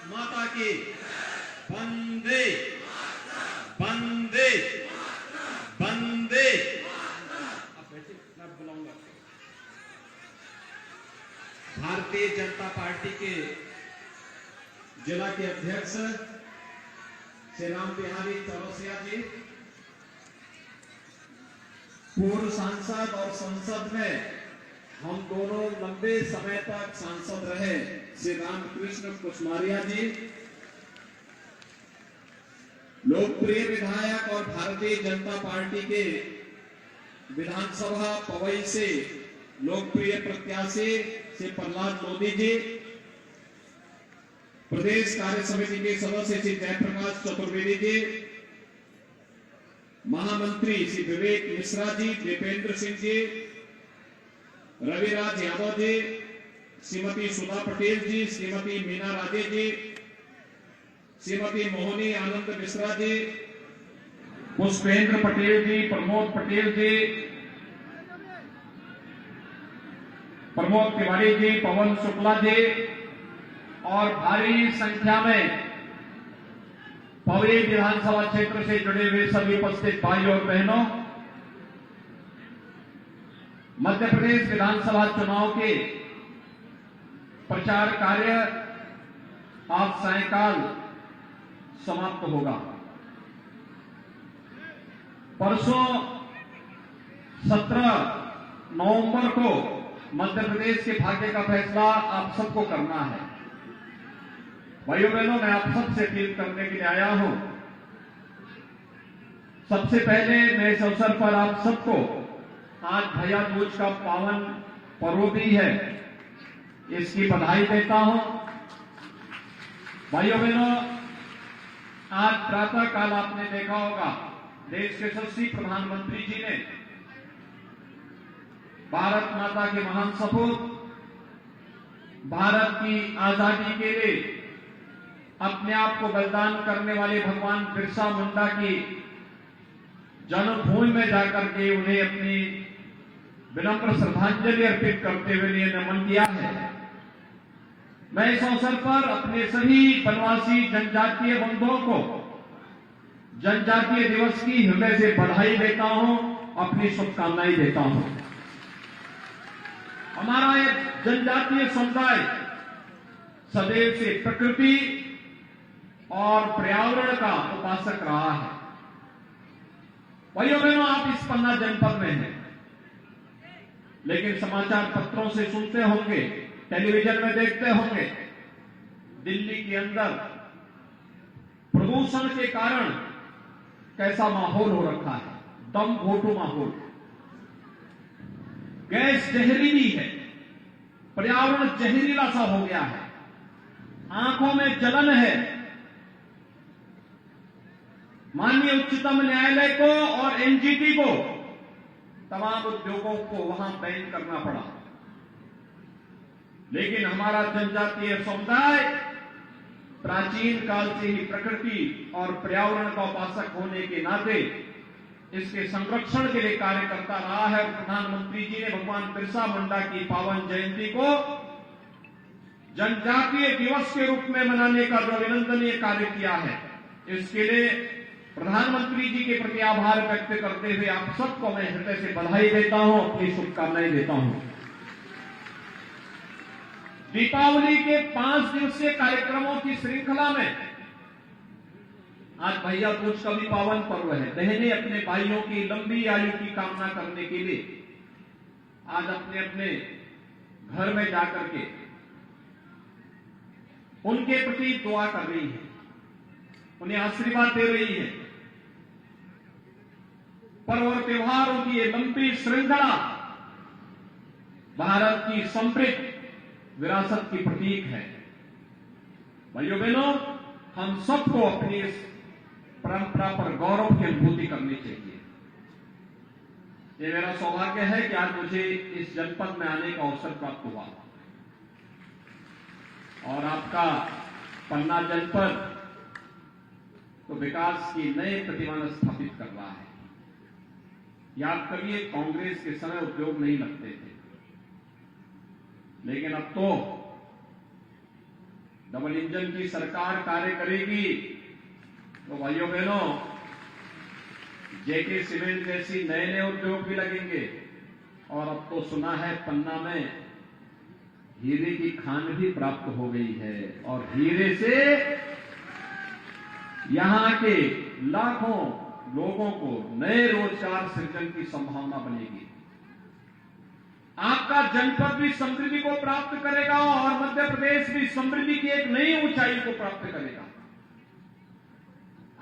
माता की वंदे वंदे वंदे। अब बैठिए, मैं बुलाऊंगा। भारतीय जनता पार्टी के जिला के अध्यक्ष श्री राम बिहारी चौरसिया जी, पूर्व सांसद और संसद में हम दोनों लंबे समय तक सांसद रहे श्री रामकृष्ण कुशमारिया जी, लोकप्रिय विधायक और भारतीय जनता पार्टी के विधानसभा पवई से लोकप्रिय प्रत्याशी श्री प्रहलाद मोदी जी, प्रदेश कार्य समिति के सदस्य श्री जयप्रकाश चतुर्वेदी जी, महामंत्री श्री विवेक मिश्रा जी, दीपेंद्र सिंह जी, रविराज यादव जी, श्रीमती सुधा पटेल जी, श्रीमती मीना राजे जी, श्रीमती मोहनी आनंद मिश्रा जी, पुष्पेंद्र पटेल जी, प्रमोद पटेल जी, प्रमोद तिवारी जी, पवन शुक्ला जी और भारी संख्या में पवई विधानसभा क्षेत्र से जुड़े हुए सभी उपस्थित भाई और बहनों, मध्य प्रदेश विधानसभा चुनाव के प्रचार कार्य आज सायंकाल समाप्त होगा। परसों 17 नवंबर को मध्य प्रदेश के भाग्य का फैसला आप सबको करना है। भाइयों बहनों, मैं आप सबसे अपील करने के लिए आया हूं। सबसे पहले मैं इस अवसर पर आप सबको, आज भैया दूज का पावन पर्व भी है, इसकी बधाई देता हूं। भाइयों बहनों, आज प्रातः काल आपने देखा होगा देश के यशस्वी प्रधानमंत्री जी ने भारत माता के महान सपूत, भारत की आजादी के लिए अपने आप को बलिदान करने वाले भगवान बिरसा मुंडा की जन्मभूमि में जाकर के उन्हें अपनी विनम्र श्रद्धांजलि अर्पित करते हुए ये नमन किया है। मैं इस अवसर पर अपने सभी वनवासी जनजातीय बंधुओं को जनजातीय दिवस की हृदय से बधाई देता हूं, अपनी शुभकामनाएं देता हूं। हमारा ये जनजातीय समुदाय सदैव से प्रकृति और पर्यावरण का उपासक रहा है। भाइयों बहनों, आप इस पन्ना जनपद में हैं, लेकिन समाचार पत्रों से सुनते होंगे, टेलीविजन में देखते होंगे, दिल्ली के अंदर प्रदूषण के कारण कैसा माहौल हो रखा है, दम घोटू माहौल। गैस जहरीली है, पर्यावरण जहरीला सा हो गया है, आंखों में जलन है। माननीय उच्चतम न्यायालय को और एनजीटी को, तमाम उद्योगों को वहां बैन करना पड़ा, लेकिन हमारा जनजातीय समुदाय प्राचीन काल से ही प्रकृति और पर्यावरण का उपासक होने के नाते इसके संरक्षण के लिए कार्य करता रहा है। प्रधानमंत्री जी ने भगवान बिरसा मुंडा की पावन जयंती को जनजातीय दिवस के रूप में मनाने का जो अभिनंदनीय कार्य किया है, इसके लिए प्रधानमंत्री जी के प्रति आभार व्यक्त करते हुए आप सबको मैं हृदय से बधाई देता हूं, अपनी शुभकामनाएं देता हूं। दीपावली के 5 दिवसीय कार्यक्रमों की श्रृंखला में आज भैया दूज का भी पावन पर्व है। बहनें अपने भाइयों की लंबी आयु की कामना करने के लिए आज अपने अपने घर में जाकर के उनके प्रति दुआ कर रही है, उन्हें आशीर्वाद दे रही है। पर्व और त्योहारों की ये लंबी श्रृंखला भारत की समृद्ध विरासत की प्रतीक है। भाइयों बहनों, हम सबको अपनी इस परंपरा पर गौरव की अनुभूति करनी चाहिए। ये मेरा सौभाग्य है कि आज मुझे इस जनपद में आने का अवसर प्राप्त हुआ और आपका पन्ना जनपद तो विकास की नए प्रतिमान स्थापित कर रहा है। याद करिए, कांग्रेस के समय उद्योग नहीं लगते थे, लेकिन अब तो डबल इंजन की सरकार कार्य करेगी तो भाइयों बहनों जेके सीमेंट जैसी नए नए उद्योग भी लगेंगे। और अब तो सुना है पन्ना में हीरे की खान भी प्राप्त हो गई है और हीरे से यहां के लाखों लोगों को नए रोजगार सृजन की संभावना बनेगी। आपका जनपद भी समृद्धि को प्राप्त करेगा और मध्य प्रदेश भी समृद्धि की एक नई ऊंचाई को प्राप्त करेगा।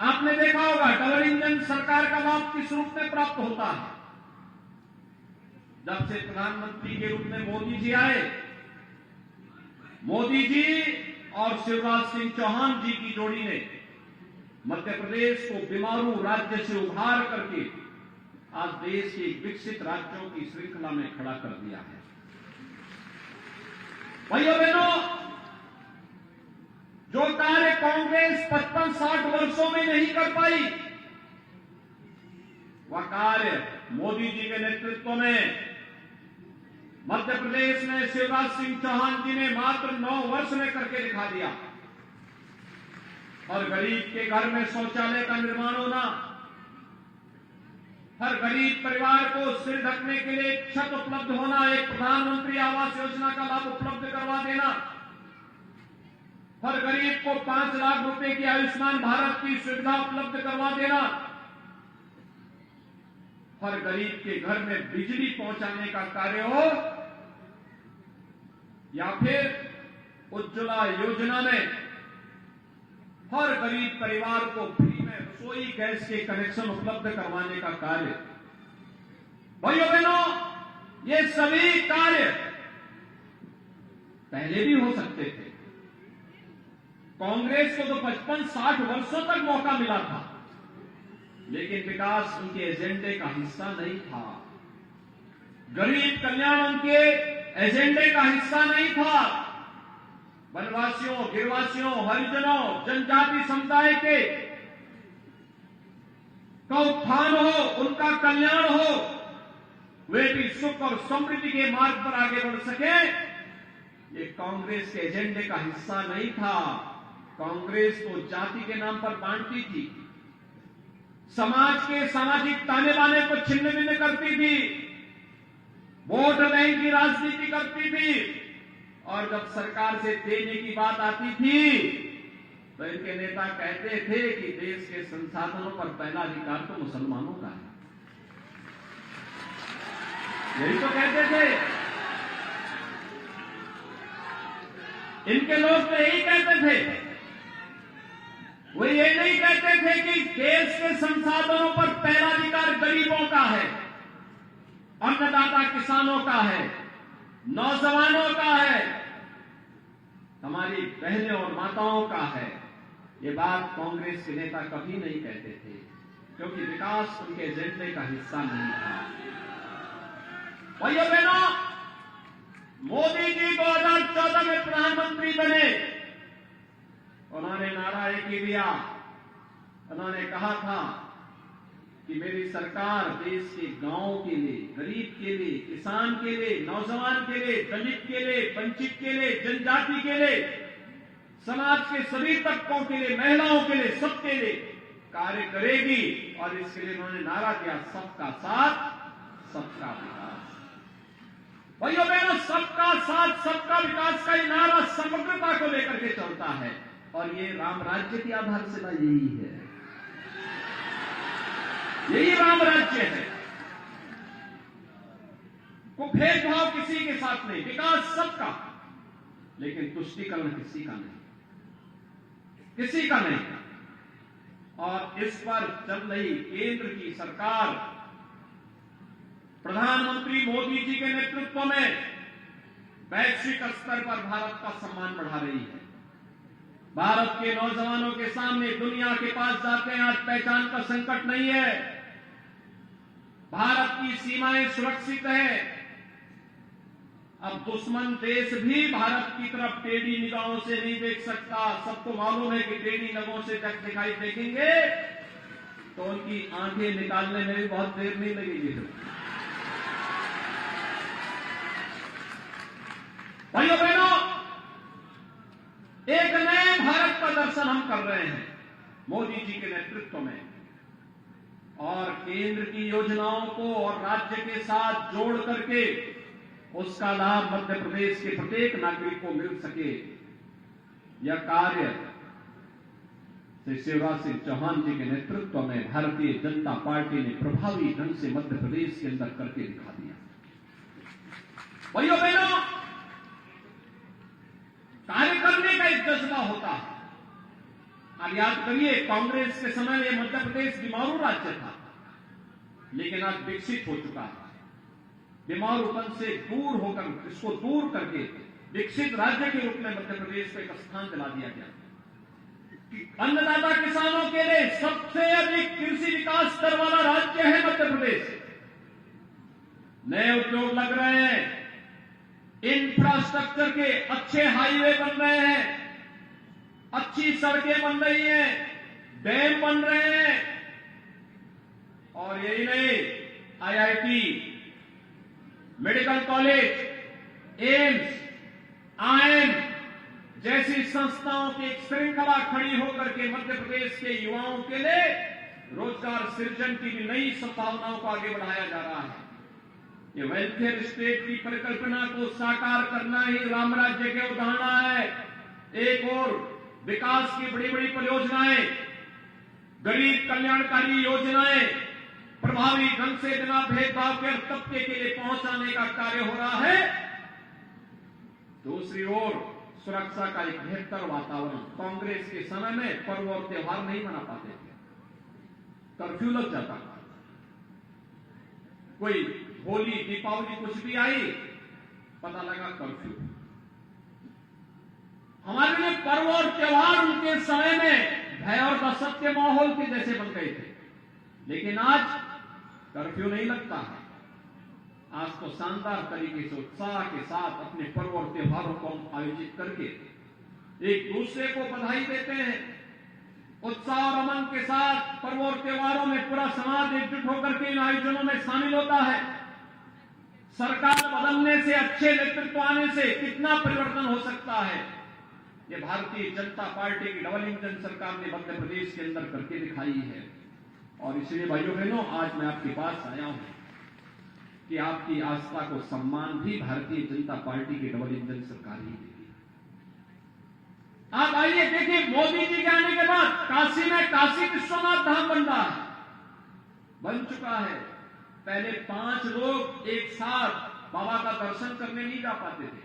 आपने देखा होगा डबल इंजन सरकार का लाभ किस रूप में प्राप्त होता है। जब से प्रधानमंत्री के रूप में मोदी जी आए, मोदी जी और शिवराज सिंह चौहान जी की जोड़ी ने मध्य प्रदेश को बीमारू राज्य से उभार करके आज देश के विकसित राज्यों की श्रृंखला में खड़ा कर दिया है। भाइयों बहनों, जो कार्य कांग्रेस 55-60 वर्षों में नहीं कर पाई, वह कार्य मोदी जी के नेतृत्व में मध्य प्रदेश में शिवराज सिंह चौहान जी ने मात्र 9 वर्ष में करके दिखा दिया। हर गरीब के घर में शौचालय का निर्माण होना, हर गरीब परिवार को सिर ढकने के लिए एक छत उपलब्ध होना, एक प्रधानमंत्री आवास योजना का लाभ उपलब्ध करवा देना, हर गरीब को 5 लाख रुपए की आयुष्मान भारत की सुविधा उपलब्ध करवा देना, हर गरीब के घर में बिजली पहुंचाने का कार्य हो, या फिर उज्ज्वला योजना में हर गरीब परिवार को फ्री में रसोई गैस के कनेक्शन उपलब्ध करवाने का कार्य। भाइयों बहनों, ये सभी कार्य पहले भी हो सकते थे। कांग्रेस को तो 55-60 वर्षों तक मौका मिला था, लेकिन विकास उनके एजेंडे का हिस्सा नहीं था। गरीब कल्याण उनके एजेंडे का हिस्सा नहीं था। वनवासियों, गिरवासियों, हरिजनों, जनजाति समुदाय के का उत्थान हो, उनका कल्याण हो, वे भी सुख और समृद्धि के मार्ग पर आगे बढ़ सके, ये कांग्रेस के एजेंडे का हिस्सा नहीं था। कांग्रेस को जाति के नाम पर बांटती थी, समाज के सामाजिक ताने बाने को छिन्न भिन्न करती थी, वोट बैंक की राजनीति करती थी, और जब सरकार से देने की बात आती थी तो इनके नेता कहते थे कि देश के संसाधनों पर पहला अधिकार तो मुसलमानों का है। यही तो कहते थे इनके लोग, तो यही कहते थे। वो ये नहीं कहते थे कि देश के संसाधनों पर पहला अधिकार गरीबों का है, अन्नदाता किसानों का है, नौजवानों का है, हमारी बहनें और माताओं का है। ये बात कांग्रेस के नेता कभी नहीं कहते थे, क्योंकि विकास उनके एजेंडे का हिस्सा नहीं था। भाइयों बहनों, मोदी जी 2014 में प्रधानमंत्री बने, उन्होंने नारा एक ही दिया, उन्होंने कहा था कि मेरी सरकार देश के गांव के लिए, गरीब के लिए, किसान के लिए, नौजवान के लिए, दलित के लिए, वंचित के लिए, जनजाति के लिए, समाज के सभी तबकों के लिए, महिलाओं के लिए, सबके लिए कार्य करेगी। और इसके लिए उन्होंने नारा दिया, सबका साथ सबका विकास। भाइयों बहनों, सबका साथ सबका विकास का ये नारा समग्रता को लेकर के चलता है, और ये राम राज्य की आधारशिला यही है, यही राम राज्य है। को भेदभाव किसी के साथ नहीं, विकास सबका, लेकिन तुष्टीकरण किसी का नहीं, किसी का नहीं। और इस पर चल रही केंद्र की सरकार प्रधानमंत्री मोदी जी के नेतृत्व में वैश्विक स्तर पर भारत का सम्मान बढ़ा रही है। भारत के नौजवानों के सामने दुनिया के पास जाते हैं, आज पहचान का संकट नहीं है, भारत की सीमाएं सुरक्षित है। अब दुश्मन देश भी भारत की तरफ टेढ़ी निगाहों से नहीं देख सकता। सबको मालूम है कि टेढ़ी निगाहों से जब दिखाई देखेंगे तो उनकी आंखें निकालने में भी बहुत देर नहीं लगेगी। भाइयों बहनों, एक नए भारत का दर्शन हम कर रहे हैं मोदी जी के नेतृत्व में, और केंद्र की योजनाओं को और राज्य के साथ जोड़ करके उसका लाभ मध्य प्रदेश के प्रत्येक नागरिक को मिल सके, यह कार्य श्री शिवराज सिंह चौहान जी के नेतृत्व में भारतीय जनता पार्टी ने प्रभावी ढंग से मध्य प्रदेश के अंदर करके दिखा दिया। भाइयों बहनों, कार्य करने का एक जज्बा होता है। आप याद करिए, कांग्रेस के समय में मध्य प्रदेश बीमारू राज्य था, लेकिन आज विकसित हो चुका है। बीमारूपन से दूर होकर, इसको दूर करके विकसित राज्य के रूप में मध्य प्रदेश को एक स्थान दिला दिया गया। अन्नदाता किसानों के लिए सबसे अधिक कृषि विकास दर वाला राज्य है मध्य प्रदेश। नए उद्योग लग रहे हैं, इंफ्रास्ट्रक्चर के अच्छे हाईवे बन रहे हैं, अच्छी सड़कें बन रही हैं, डैम बन रहे हैं, और यही नहीं, IIT, medical college, AIIMS, IIM जैसी संस्थाओं की एक श्रृंखला खड़ी होकर के मध्य प्रदेश के युवाओं के लिए रोजगार सृजन की भी नई संभावनाओं को आगे बढ़ाया जा रहा है। ये वेलफेयर स्टेट की परिकल्पना को साकार करना ही राम राज्य के उदाहरण है। एक और विकास की बड़ी बड़ी परियोजनाएं, गरीब कल्याणकारी योजनाएं प्रभावी ढंग से बिना भेदभाव के तबके के लिए पहुंचाने का कार्य हो रहा है। दूसरी ओर सुरक्षा का एक बेहतर वातावरण। कांग्रेस के समय में पर्व और त्योहार नहीं मना पाते थे, कर्फ्यू लग जाता था। कोई होली, दीपावली कुछ भी आई, पता लगा कर्फ्यू। हमारे लिए पर्व और त्योहार उनके समय में भय और दहशत के माहौल के जैसे बन गए थे, लेकिन आज कर्फ्यू नहीं लगता है। आज तो शानदार तरीके से उत्साह के साथ अपने पर्व और त्योहारों को आयोजित करके एक दूसरे को बधाई देते हैं। उत्साह और अमन के साथ पर्व और त्योहारों में पूरा समाज एकजुट होकर के इन आयोजनों में शामिल होता है। सरकार बदलने से, अच्छे नेतृत्व आने से कितना परिवर्तन हो सकता है, ये भारतीय जनता पार्टी की डबल इंजन सरकार ने मध्य प्रदेश के अंदर करके दिखाई है। और इसलिए भाइयों बहनों, आज मैं आपके पास आया हूं कि आपकी आस्था को सम्मान भी भारतीय जनता पार्टी की डबल इंजन सरकार ही देगी। आप आइए देखिए, मोदी जी के आने के बाद काशी में काशी विश्वनाथ धाम बन रहा है, बन चुका है। पहले 5 लोग एक साथ बाबा का दर्शन करने नहीं जा पाते थे।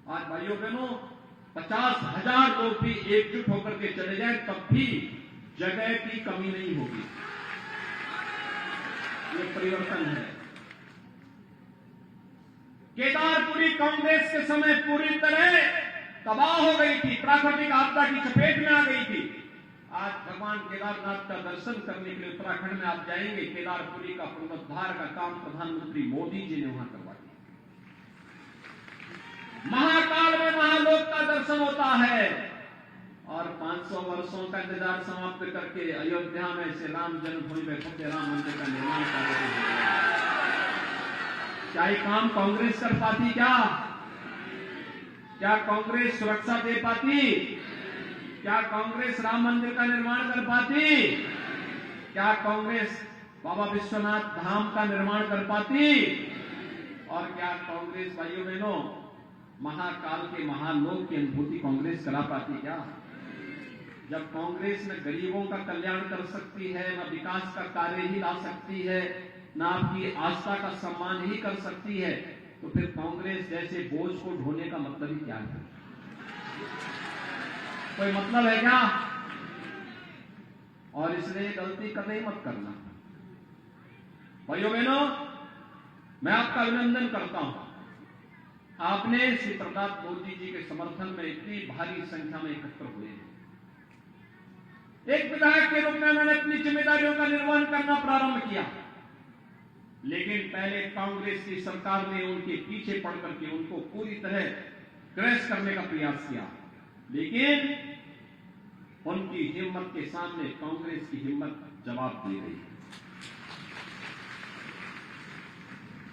आज भाइयों बहनों 50,000 लोग भी एकजुट होकर के चले जाए तब भी जगह की कमी नहीं होगी। ये परिवर्तन है। केदारपुरी कांग्रेस के समय पूरी तरह तबाह हो गई थी, प्राकृतिक आपदा की चपेट में आ गई थी। आज भगवान केदारनाथ का दर्शन करने के लिए उत्तराखंड में आप जाएंगे, केदारपुरी का पुनरुद्धार का काम प्रधानमंत्री मोदी जी ने वहां करवा दिया। महाकाल में महालोक का दर्शन होता है, और 500 वर्षों का इंतजार समाप्त करके अयोध्या में से राम जन्मभूमि में भव्य राम मंदिर का निर्माण कर क्या ये काम कांग्रेस कर पाती? क्या कांग्रेस सुरक्षा दे पाती? क्या कांग्रेस राम मंदिर का निर्माण कर पाती? क्या कांग्रेस बाबा विश्वनाथ धाम का निर्माण कर पाती? और क्या कांग्रेस भाइयों बहनों महाकाल के महालोक की अनुभूति कांग्रेस करा पाती? क्या जब कांग्रेस न गरीबों का कल्याण कर सकती है, न विकास का कार्य ही ला सकती है, न आपकी आस्था का सम्मान ही कर सकती है, तो फिर कांग्रेस जैसे बोझ को ढोने का मतलब ही क्या है? कोई मतलब है क्या? और इसलिए गलती कभी मत करना। भाइयों बहनों, मैं आपका अभिनंदन करता हूं। आपने श्री प्रताप मोदी जी के समर्थन में इतनी भारी संख्या में एकत्र हुए हैं। एक विधायक के रूप में मैंने अपनी जिम्मेदारियों का निर्वहन करना प्रारंभ किया, लेकिन पहले कांग्रेस की सरकार ने उनके पीछे पड़ करके उनको पूरी तरह क्रैश करने का प्रयास किया, लेकिन उनकी हिम्मत के सामने कांग्रेस की हिम्मत जवाब दे गई।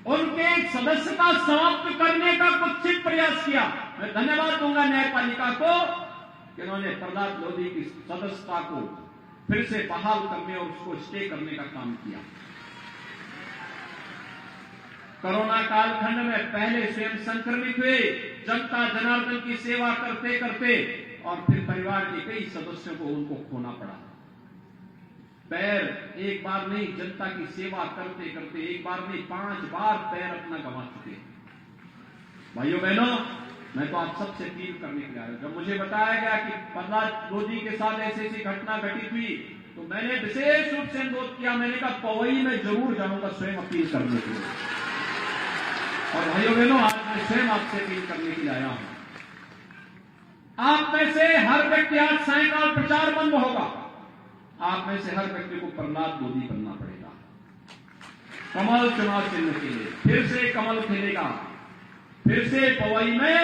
उनके सदस्यता समाप्त करने का कुत्सित प्रयास किया। मैं धन्यवाद दूंगा न्यायपालिका को कि उन्होंने प्रहलाद लोधी की सदस्यता को फिर से बहाल करने और उसको स्टे करने का काम किया। कोरोना कालखंड में पहले स्वयं संक्रमित हुए, जनता जनार्दन की सेवा करते करते और फिर परिवार के कई सदस्यों को उनको खोना पड़ा। पैर एक बार नहीं, जनता की सेवा करते करते एक बार नहीं 5 बार पैर अपना गंवा चुके। भाइयों बहनों, मैं तो आप सबसे अपील करने के लिए आया हूं। जब मुझे बताया गया कि प्रहलाद लोधी के साथ ऐसी ऐसी घटना घटित हुई तो मैंने विशेष रूप से अनुरोध किया। मैंने कहा पवई में जरूर जाऊंगा स्वयं अपील करने के लिए। और भाइयों बहनों, आज मैं स्वयं आपसे अपील करने के लिए आया हूं। आप में से हर व्यक्ति, आज सायंकाल प्रचार बंद होगा, आप में से हर व्यक्ति को प्रहलाद लोधी बनना पड़ेगा। कमल चुनाव चिन्ह के लिए फिर से कमल खिलेगा, फिर से पवई में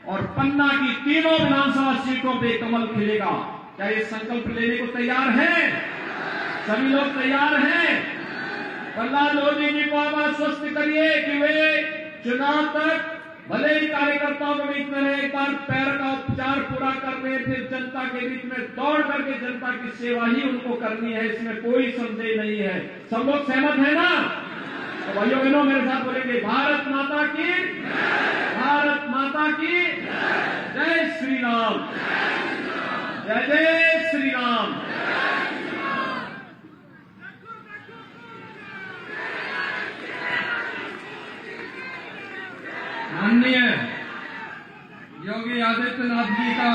और पन्ना की तीनों विधानसभा सीटों पे कमल खिलेगा। क्या ये संकल्प लेने को तैयार हैं? सभी लोग तैयार हैं? प्रहलाद लोधी जी को आप आश्वस्त करिए कि वे चुनाव तक भले ही कार्यकर्ताओं के बीच में रहे, एक बार पैर का उपचार पूरा करने, फिर जनता के बीच में दौड़ करके जनता की सेवा ही उनको करनी है, इसमें कोई संदेह नहीं है। सब लोग सहमत है ना? तो भाइयों बहनों, मेरे साथ बोलेंगे भारत माता की, भारत माता की जय श्री राम, जय जय श्री राम। माननीय योगी आदित्यनाथ जी का